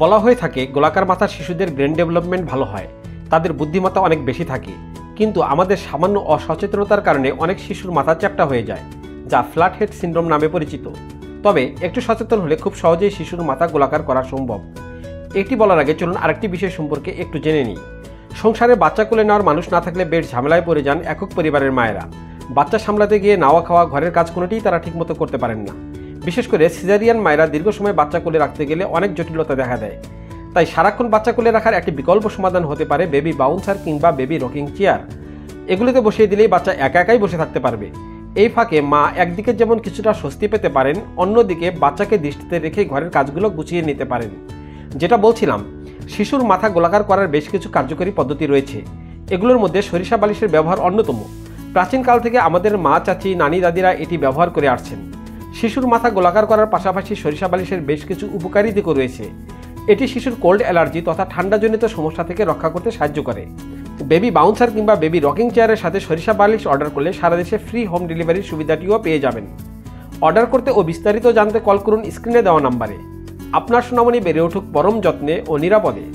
বলা হয়ে থাকে গোলাকার মাথার শিশুদের ব্রেন ডেভেলপমেন্ট ভালো হয়, তাদের বুদ্ধিমত্তা অনেক বেশি থাকে। কিন্তু আমাদের সামান্য অসচেতনতার কারণে অনেক শিশুর মাথা চ্যাপ্টা হয়ে যায়, যা ফ্ল্যাট হেড সিনড্রোম নামে পরিচিত। তবে একটু সচেতন হলে খুব সহজেই শিশুর মাথা গোলাকার করা সম্ভব। এটি বলার আগে চলুন আরেকটি বিষয় সম্পর্কে একটু জেনে নিই। সংসারে বাচ্চা কোলে নেওয়ার মানুষ না থাকলে বেশ ঝামেলায় পড়ে যান একক পরিবারের মায়েরা। বাচ্চা সামলাতে গিয়ে নাওয়া খাওয়া, ঘরের কাজ কোনোটিই তারা ঠিকমতো করতে পারেন না। বিশেষ করে সিজারিয়ান মায়েরা দীর্ঘ সময় বাচ্চা কোলে রাখতে গেলে অনেক জটিলতা দেখা দেয়। তাই সারাক্ষণ বাচ্চা কোলে রাখার একটি বিকল্প সমাধান হতে পারে বেবি বাউন্সার কিংবা বেবি রকিং চেয়ার। এগুলিতে বসিয়ে দিলেই বাচ্চা একা একাই বসে থাকতে পারবে। এই ফাঁকে মা একদিকে যেমন কিছুটা স্বস্তি পেতে পারেন, অন্যদিকে বাচ্চাকে দৃষ্টিতে রেখে ঘরের কাজগুলো গুছিয়ে নিতে পারেন। যেটা বলছিলাম, শিশুর মাথা গোলাকার করার বেশ কিছু কার্যকরী পদ্ধতি রয়েছে। এগুলোর মধ্যে সরিষা বালিশের ব্যবহার অন্যতম। প্রাচীনকাল থেকে আমাদের মা, চাচি, নানি, দাদিরা এটি ব্যবহার করে আসছেন। শিশুর মাথা গোলাকার করার পাশাপাশি সরিষা বালিশের বেশ কিছু উপকারী দিকও রয়েছে। এটি শিশুর কোল্ড অ্যালার্জি তথা ঠান্ডাজনিত সমস্যা থেকে রক্ষা করতে সাহায্য করে। বেবি বাউন্সার কিংবা বেবি রকিং চেয়ারের সাথে সরিষা বালিশ অর্ডার করলে সারা দেশে ফ্রি হোম ডেলিভারির সুবিধাটিও পেয়ে যাবেন। অর্ডার করতে ও বিস্তারিত জানতে কল করুন স্ক্রিনে দেওয়া নাম্বারে। আপনার সোনামণি বেড়ে উঠুক পরম যত্নে ও নিরাপদে।